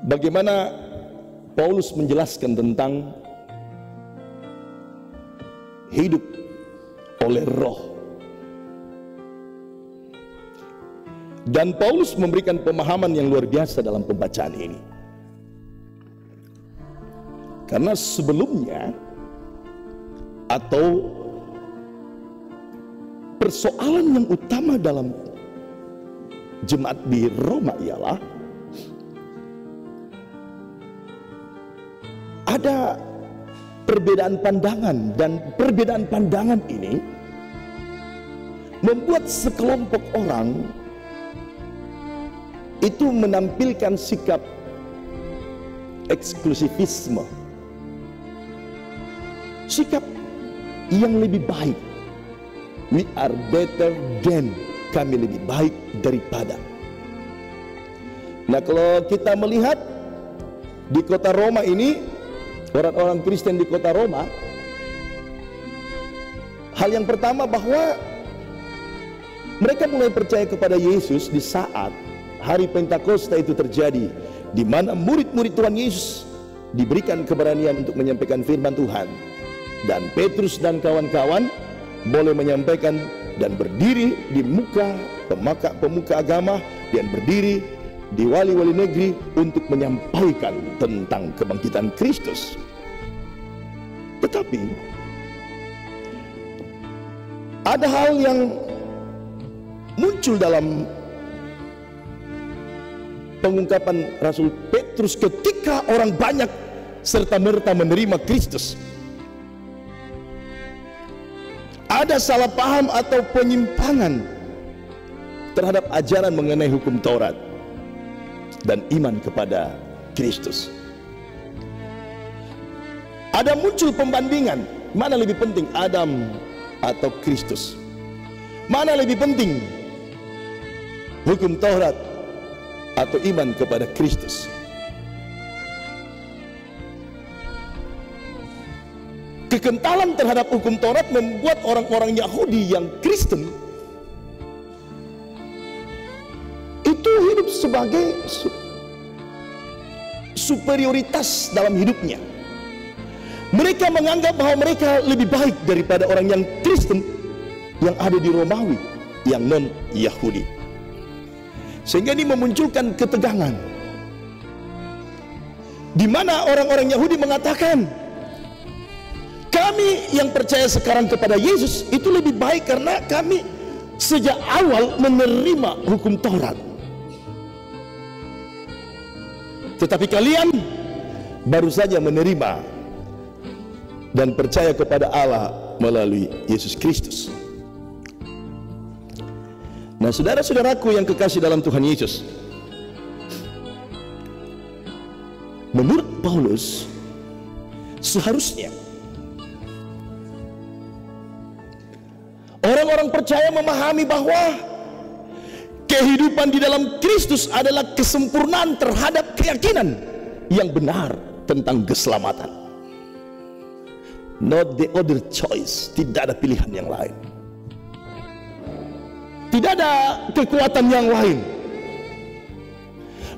bagaimana Paulus menjelaskan tentang hidup oleh roh. Dan Paulus memberikan pemahaman yang luar biasa dalam pembacaan ini. Karena sebelumnya, atau persoalan yang utama dalam jemaat di Roma ialah ada perbedaan pandangan, dan perbedaan pandangan ini membuat sekelompok orang itu menampilkan sikap eksklusivisme, sikap yang lebih baik. We are better than, kami lebih baik daripada. Nah, kalau kita melihat di kota Roma ini, orang-orang Kristen di kota Roma, hal yang pertama bahwa mereka mulai percaya kepada Yesus di saat hari Pentakosta itu terjadi, di mana murid-murid Tuhan Yesus diberikan keberanian untuk menyampaikan firman Tuhan, dan Petrus dan kawan-kawan boleh menyampaikan dan berdiri di muka pemuka agama dan berdiri di wali-wali negeri untuk menyampaikan tentang kebangkitan Kristus. Tetapi ada hal yang muncul dalam pengungkapan Rasul Petrus ketika orang banyak serta-merta menerima Kristus. Ada salah paham atau penyimpangan terhadap ajaran mengenai hukum Taurat dan iman kepada Kristus. Ada muncul pembandingan, mana lebih penting, Adam atau Kristus? Mana lebih penting, hukum Taurat atau iman kepada Kristus? Kekentalan terhadap hukum Taurat membuat orang-orang Yahudi yang Kristen itu hidup sebagai superioritas dalam hidupnya. Mereka menganggap bahwa mereka lebih baik daripada orang yang Kristen yang ada di Romawi, yang non-Yahudi. Sehingga ini memunculkan ketegangan, di mana orang-orang Yahudi mengatakan, kami yang percaya sekarang kepada Yesus itu lebih baik karena kami sejak awal menerima hukum Taurat. Tetapi kalian baru saja menerima dan percaya kepada Allah melalui Yesus Kristus. Nah, saudara-saudaraku yang kekasih dalam Tuhan Yesus, menurut Paulus seharusnya orang-orang percaya memahami bahwa kehidupan di dalam Kristus adalah kesempurnaan terhadap keyakinan yang benar tentang keselamatan. Not the other choice, tidak ada pilihan yang lain, tidak ada kekuatan yang lain.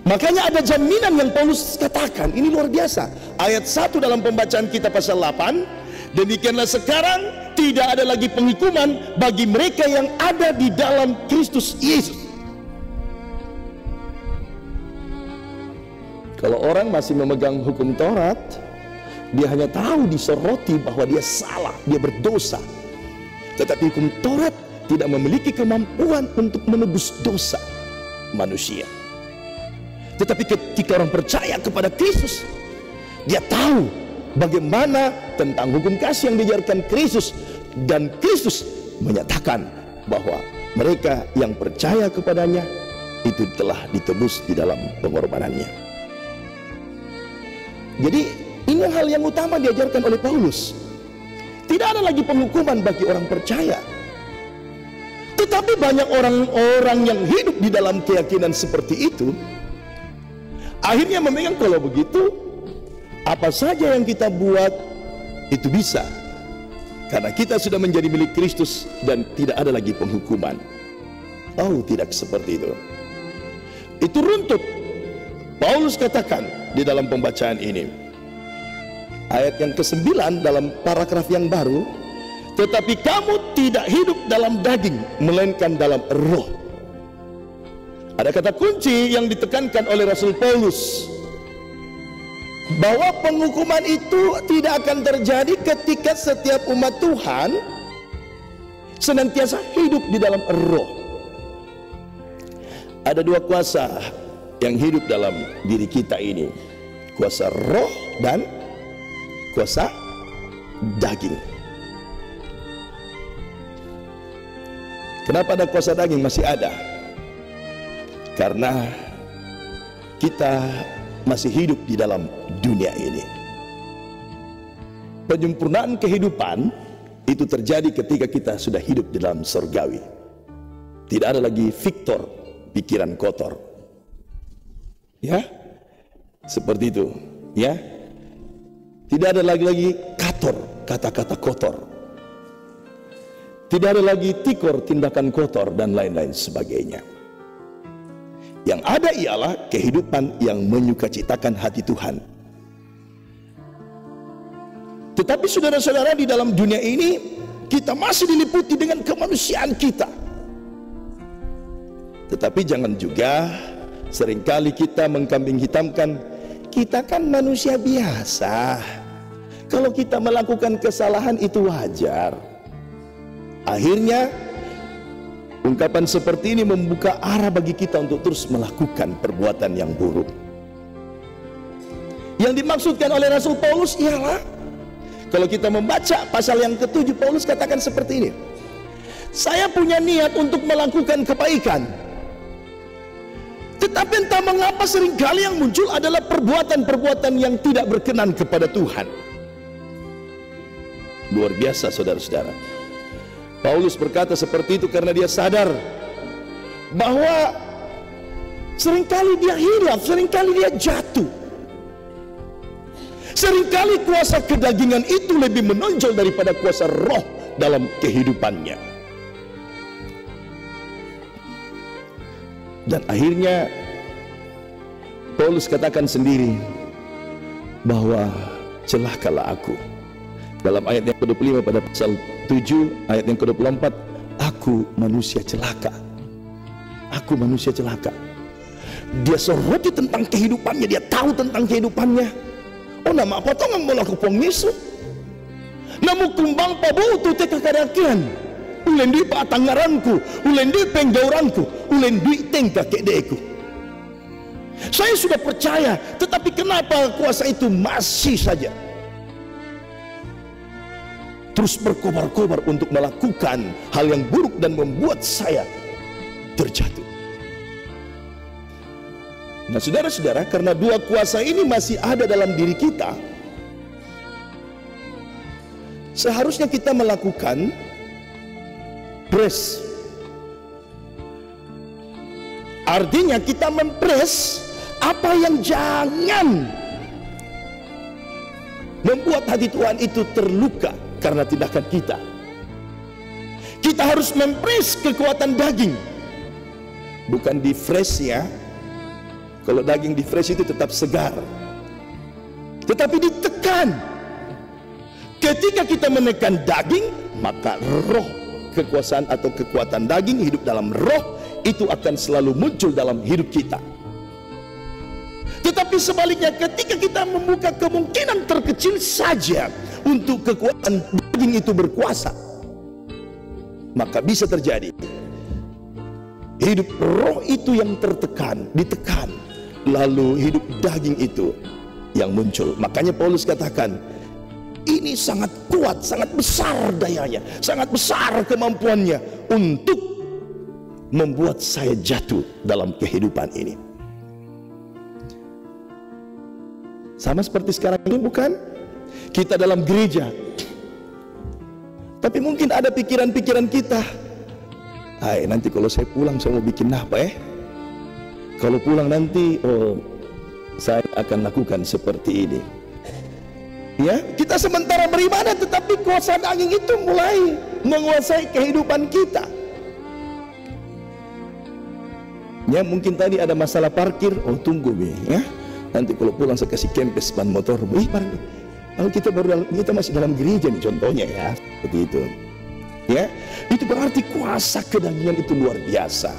Makanya ada jaminan yang Paulus katakan, ini luar biasa. Ayat 1 dalam pembacaan kita pasal 8, demikianlah sekarang tidak ada lagi penghukuman bagi mereka yang ada di dalam Kristus Yesus. Kalau orang masih memegang hukum Taurat, dia hanya tahu disoroti bahwa dia salah, dia berdosa. Tetapi hukum Taurat tidak memiliki kemampuan untuk menebus dosa manusia. Tetapi ketika orang percaya kepada Kristus, dia tahu bagaimana tentang hukum kasih yang diajarkan Kristus, dan Kristus menyatakan bahwa mereka yang percaya kepadanya itu telah ditebus di dalam pengorbanannya. Jadi ini hal yang utama diajarkan oleh Paulus. Tidak ada lagi penghukuman bagi orang percaya. Tetapi banyak orang-orang yang hidup di dalam keyakinan seperti itu akhirnya memegang kalau begitu apa saja yang kita buat itu bisa, karena kita sudah menjadi milik Kristus dan tidak ada lagi penghukuman. Oh, tidak seperti itu. Itu runtut Paulus katakan di dalam pembacaan ini, ayat yang ke-9 dalam paragraf yang baru, tetapi kamu tidak hidup dalam daging, melainkan dalam roh. Ada kata kunci yang ditekankan oleh Rasul Paulus, bahwa penghukuman itu tidak akan terjadi ketika setiap umat Tuhan senantiasa hidup di dalam roh. Ada dua kuasa yang hidup dalam diri kita ini, kuasa roh dan kuasa daging. Kenapa ada kuasa daging? Masih ada karena kita masih hidup di dalam dunia ini. Penyempurnaan kehidupan itu terjadi ketika kita sudah hidup di dalam surgawi. Tidak ada lagi Victor, pikiran kotor. Ya, seperti itu. Ya, tidak ada lagi kator, kata-kata kotor. Tidak ada lagi tikor, tindakan kotor dan lain-lain sebagainya. Yang ada ialah kehidupan yang menyukacitakan hati Tuhan. Tetapi saudara-saudara, di dalam dunia ini kita masih diliputi dengan kemanusiaan kita. Tetapi jangan juga seringkali kita mengkambing hitamkan, kita kan manusia biasa. Kalau kita melakukan kesalahan itu wajar. Akhirnya ungkapan seperti ini membuka arah bagi kita untuk terus melakukan perbuatan yang buruk. Yang dimaksudkan oleh Rasul Paulus ialah, kalau kita membaca pasal yang ke-7, Paulus katakan seperti ini, saya punya niat untuk melakukan kebaikan, tetapi entah mengapa seringkali yang muncul adalah perbuatan-perbuatan yang tidak berkenan kepada Tuhan. Luar biasa saudara-saudara. Paulus berkata seperti itu karena dia sadar bahwa seringkali dia hilaf, seringkali dia jatuh. Seringkali kuasa kedagingan itu lebih menonjol daripada kuasa roh dalam kehidupannya. Dan akhirnya Paulus katakan sendiri bahwa celakalah aku. Dalam ayat yang ke-25 pada pasal 7 ayat yang ke-24, aku manusia celaka. Aku manusia celaka. Dia soroti tentang kehidupannya, dia tahu tentang kehidupannya. Oh, nama apa toh nggak melakukan pengisu? Namu kumbang pabu tu teka kadakian. Ulen di patangaranku, ulen di penggauranku, ulen di tengka kedeku. Saya sudah percaya, tetapi kenapa kuasa itu masih saja terus berkobar-kobar untuk melakukan hal yang buruk dan membuat saya terjatuh. Nah saudara-saudara, karena dua kuasa ini masih ada dalam diri kita, seharusnya kita melakukan press. Artinya kita mempres apa yang jangan membuat hati Tuhan itu terluka karena tindakan kita. Kita harus mempres kekuatan daging, bukan di fresh ya. Kalau daging di fresh itu tetap segar, tetapi ditekan. Ketika kita menekan daging, maka roh kekuasaan atau kekuatan daging hidup dalam roh itu akan selalu muncul dalam hidup kita. Tetapi sebaliknya, ketika kita membuka kemungkinan terkecil saja untuk kekuatan daging itu berkuasa, maka bisa terjadi hidup roh itu yang tertekan, ditekan, lalu hidup daging itu yang muncul. Makanya Paulus katakan, ini sangat kuat, sangat besar dayanya, sangat besar kemampuannya untuk membuat saya jatuh dalam kehidupan ini. Sama seperti sekarang ini, bukan? Kita dalam gereja, tapi mungkin ada pikiran-pikiran kita, hai nanti kalau saya pulang saya mau bikin apa kalau pulang nanti saya akan lakukan seperti ini. Ya, kita sementara beribadah, tetapi kuasa daging itu mulai menguasai kehidupan kita. Ya, mungkin tadi ada masalah parkir. Oh, tunggu be, ya. Nanti kalau pulang saya kasih kempes ban motor. Kalau kita masih dalam gereja nih contohnya, ya. Seperti itu. Ya, itu berarti kuasa kedagingan itu luar biasa.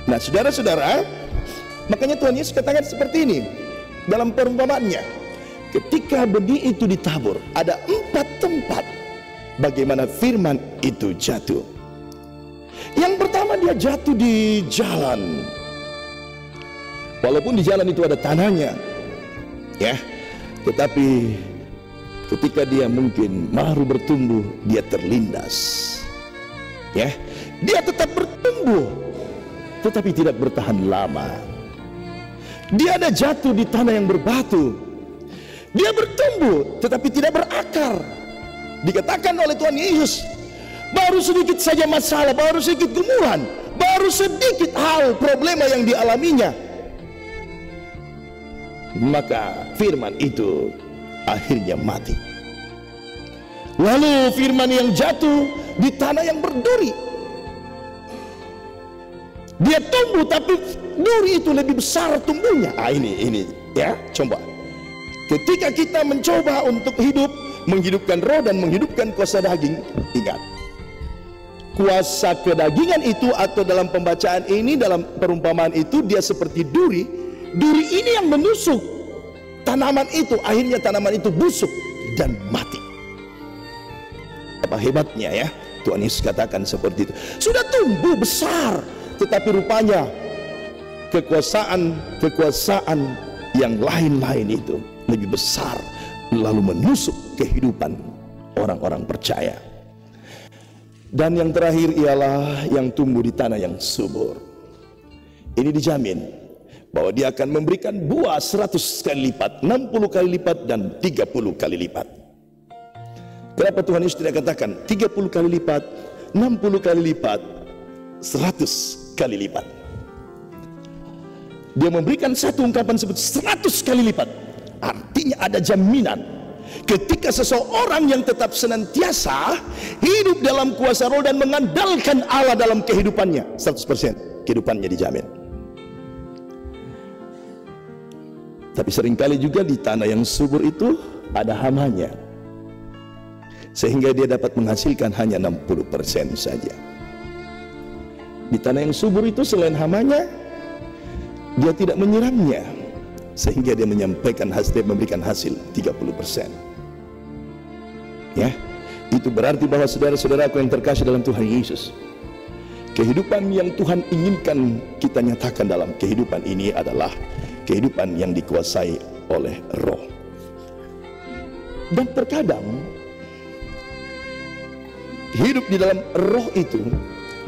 Nah, saudara-saudara, makanya Tuhan Yesus katakan seperti ini dalam perumpamaannya. Ketika benih itu ditabur, ada 4 tempat bagaimana firman itu jatuh. Yang pertama, dia jatuh di jalan. Walaupun di jalan itu ada tanahnya, ya, tetapi ketika dia mungkin baru bertumbuh, dia terlindas, ya. Dia tetap bertumbuh, tetapi tidak bertahan lama. Dia ada jatuh di tanah yang berbatu. Dia bertumbuh, tetapi tidak berakar. Dikatakan oleh Tuhan Yesus, baru sedikit saja masalah, baru sedikit gumulan, baru sedikit hal problema yang dialaminya, maka firman itu akhirnya mati. Lalu firman yang jatuh di tanah yang berduri, dia tumbuh tapi duri itu lebih besar tumbuhnya. Ini ya, coba. Ketika kita mencoba untuk hidup, menghidupkan roh dan menghidupkan kuasa daging, ingat, kuasa kedagingan itu, atau dalam pembacaan ini, dalam perumpamaan itu, dia seperti duri. Duri ini yang menusuk tanaman itu, akhirnya tanaman itu busuk dan mati. Apa hebatnya, ya? Tuhan Yesus katakan seperti itu. Sudah tumbuh besar, tetapi rupanya kekuasaan yang lain-lain itu lebih besar, lalu menusuk kehidupan orang-orang percaya. Dan yang terakhir ialah yang tumbuh di tanah yang subur. Ini dijamin bahwa dia akan memberikan buah 100 kali lipat, 60 kali lipat, dan 30 kali lipat. Kenapa Tuhan Yesus tidak katakan 30 kali lipat, 60 kali lipat, 100 kali lipat? Dia memberikan satu ungkapan sebut 100 kali lipat. Artinya ada jaminan ketika seseorang yang tetap senantiasa hidup dalam kuasa roh dan mengandalkan Allah dalam kehidupannya, 100% kehidupannya dijamin. Tapi seringkali juga di tanah yang subur itu ada hamanya, sehingga dia dapat menghasilkan hanya 60% saja. Di tanah yang subur itu selain hamanya, dia tidak menyiramnya, sehingga dia menyampaikan hasil, memberikan hasil 30%. Ya, itu berarti bahwa saudara-saudaraku yang terkasih dalam Tuhan Yesus, kehidupan yang Tuhan inginkan kita nyatakan dalam kehidupan ini adalah kehidupan yang dikuasai oleh roh. Dan terkadang hidup di dalam roh itu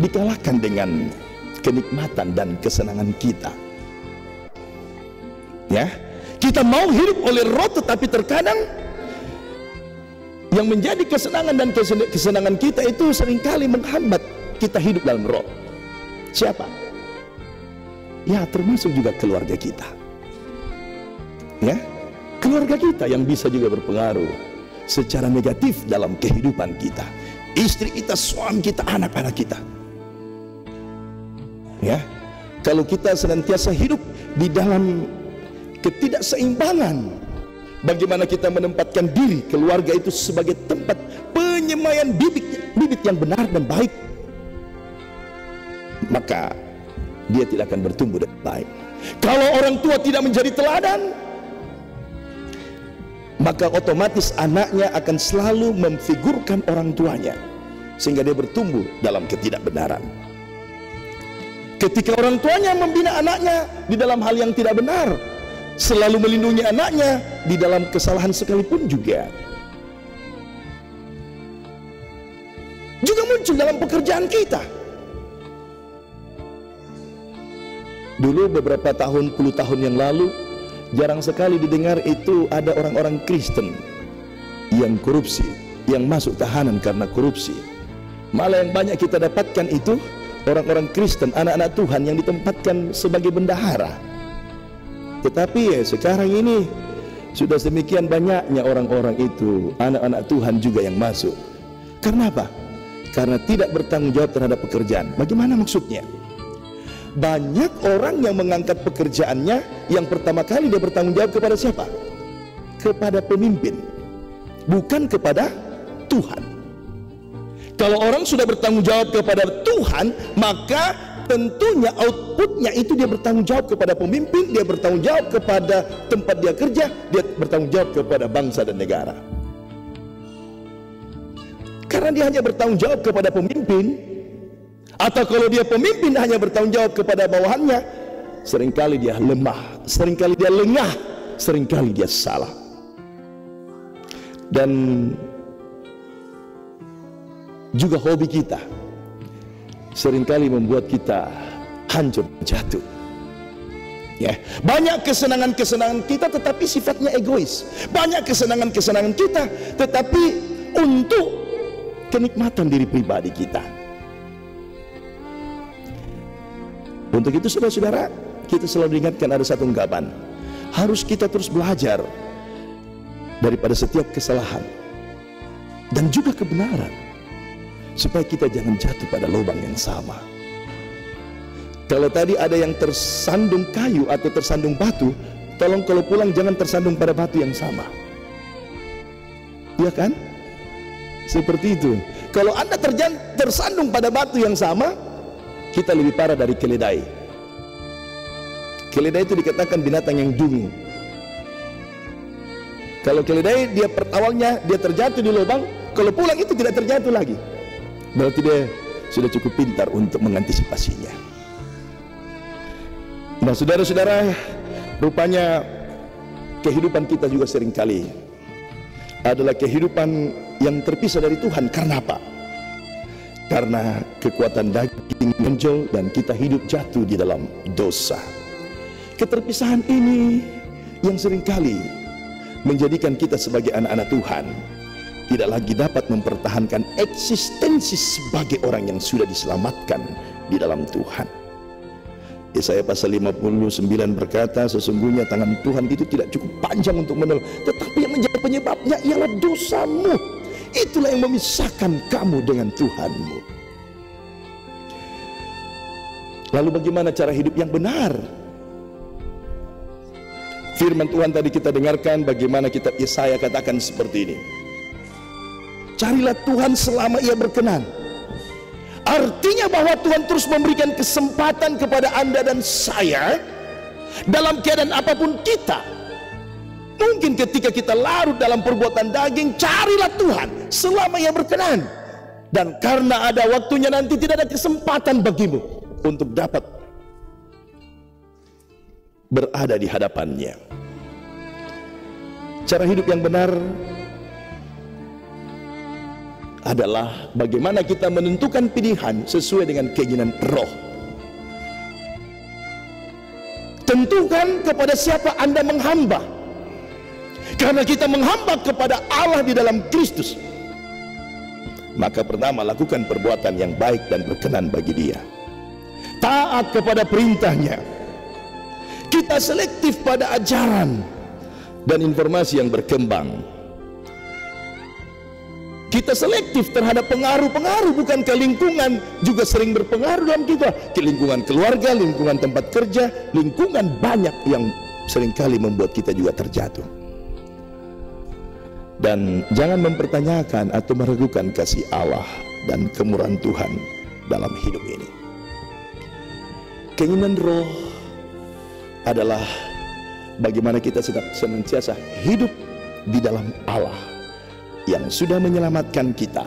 dikalahkan dengan kenikmatan dan kesenangan kita. Ya, kita mau hidup oleh roh, tetapi terkadang yang menjadi kesenangan dan kesenangan kita itu seringkali menghambat kita hidup dalam roh. Siapa? Ya, termasuk juga keluarga kita. Ya, keluarga kita yang bisa juga berpengaruh secara negatif dalam kehidupan kita. Istri kita, suami kita, anak-anak kita. Ya, kalau kita senantiasa hidup di dalam ketidakseimbangan, bagaimana kita menempatkan diri keluarga itu sebagai tempat penyemaian bibit yang benar dan baik, maka dia tidak akan bertumbuh dengan baik. Kalau orang tua tidak menjadi teladan, maka otomatis anaknya akan selalu memfigurkan orang tuanya, sehingga dia bertumbuh dalam ketidakbenaran. Ketika orang tuanya membina anaknya di dalam hal yang tidak benar, selalu melindungi anaknya di dalam kesalahan sekalipun juga muncul dalam pekerjaan kita. Dulu beberapa tahun, puluh tahun yang lalu, jarang sekali didengar itu ada orang-orang Kristen yang korupsi, yang masuk tahanan karena korupsi. Malah yang banyak kita dapatkan itu orang-orang Kristen, anak-anak Tuhan yang ditempatkan sebagai bendahara. Tetapi ya, sekarang ini sudah sedemikian banyaknya orang-orang itu, anak-anak Tuhan juga yang masuk. Karena apa? Karena tidak bertanggung jawab terhadap pekerjaan. Bagaimana maksudnya? Banyak orang yang mengangkat pekerjaannya, yang pertama kali dia bertanggung jawab kepada siapa? Kepada pemimpin, bukan kepada Tuhan. Kalau orang sudah bertanggung jawab kepada Tuhan, maka tentunya outputnya itu dia bertanggung jawab kepada pemimpin, dia bertanggung jawab kepada tempat dia kerja, dia bertanggung jawab kepada bangsa dan negara. Karena dia hanya bertanggung jawab kepada pemimpin, atau kalau dia pemimpin hanya bertanggung jawab kepada bawahannya, seringkali dia lemah, seringkali dia lengah, seringkali dia salah. Dan juga hobi kita seringkali membuat kita hancur, jatuh. Ya, banyak kesenangan-kesenangan kita tetapi sifatnya egois. Banyak kesenangan-kesenangan kita tetapi untuk kenikmatan diri pribadi kita. Untuk itu saudara-saudara, kita selalu diingatkan ada satu ungkapan, harus kita terus belajar daripada setiap kesalahan dan juga kebenaran, supaya kita jangan jatuh pada lubang yang sama. Kalau tadi ada yang tersandung kayu atau tersandung batu, tolong kalau pulang jangan tersandung pada batu yang sama. Iya kan? Seperti itu. Kalau Anda tersandung pada batu yang sama, kita lebih parah dari keledai. Keledai itu dikatakan binatang yang dungu. Kalau keledai, dia awalnya dia terjatuh di lubang, kalau pulang itu tidak terjatuh lagi. Berarti dia sudah cukup pintar untuk mengantisipasinya. Nah saudara-saudara, rupanya kehidupan kita juga seringkali adalah kehidupan yang terpisah dari Tuhan. Karena apa? Karena kekuatan daging menonjol dan kita hidup jatuh di dalam dosa. Keterpisahan ini yang seringkali menjadikan kita sebagai anak-anak Tuhan tidak lagi dapat mempertahankan eksistensi sebagai orang yang sudah diselamatkan di dalam Tuhan. Yesaya pasal 59 berkata, sesungguhnya tangan Tuhan itu tidak cukup panjang untuk menolong, tetapi yang menjadi penyebabnya ialah dosamu. Itulah yang memisahkan kamu dengan Tuhanmu. Lalu bagaimana cara hidup yang benar? Firman Tuhan tadi kita dengarkan, bagaimana kitab Yesaya katakan seperti ini. Carilah Tuhan selama Ia berkenan. Artinya bahwa Tuhan terus memberikan kesempatan kepada Anda dan saya dalam keadaan apapun kita. Mungkin ketika kita larut dalam perbuatan daging, carilah Tuhan selama Ia berkenan. Dan karena ada waktunya nanti tidak ada kesempatan bagimu untuk dapat berada di hadapannya. Cara hidup yang benar adalah bagaimana kita menentukan pilihan sesuai dengan keinginan roh. Tentukan kepada siapa Anda menghamba. Karena kita menghamba kepada Allah di dalam Kristus, maka pertama lakukan perbuatan yang baik dan berkenan bagi Dia. Taat kepada perintahnya. Kita selektif pada ajaran dan informasi yang berkembang. Kita selektif terhadap pengaruh-pengaruh, bukankah lingkungan juga sering berpengaruh dalam kita? Ke lingkungan keluarga, lingkungan tempat kerja, lingkungan banyak yang seringkali membuat kita juga terjatuh. Dan jangan mempertanyakan atau meragukan kasih Allah dan kemurahan Tuhan dalam hidup ini. Keinginan roh adalah bagaimana kita senantiasa hidup di dalam Allah yang sudah menyelamatkan kita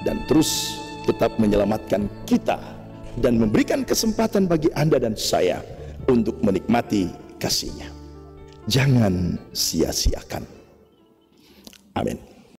dan terus tetap menyelamatkan kita dan memberikan kesempatan bagi Anda dan saya untuk menikmati kasih-Nya. Jangan sia-siakan. Amin.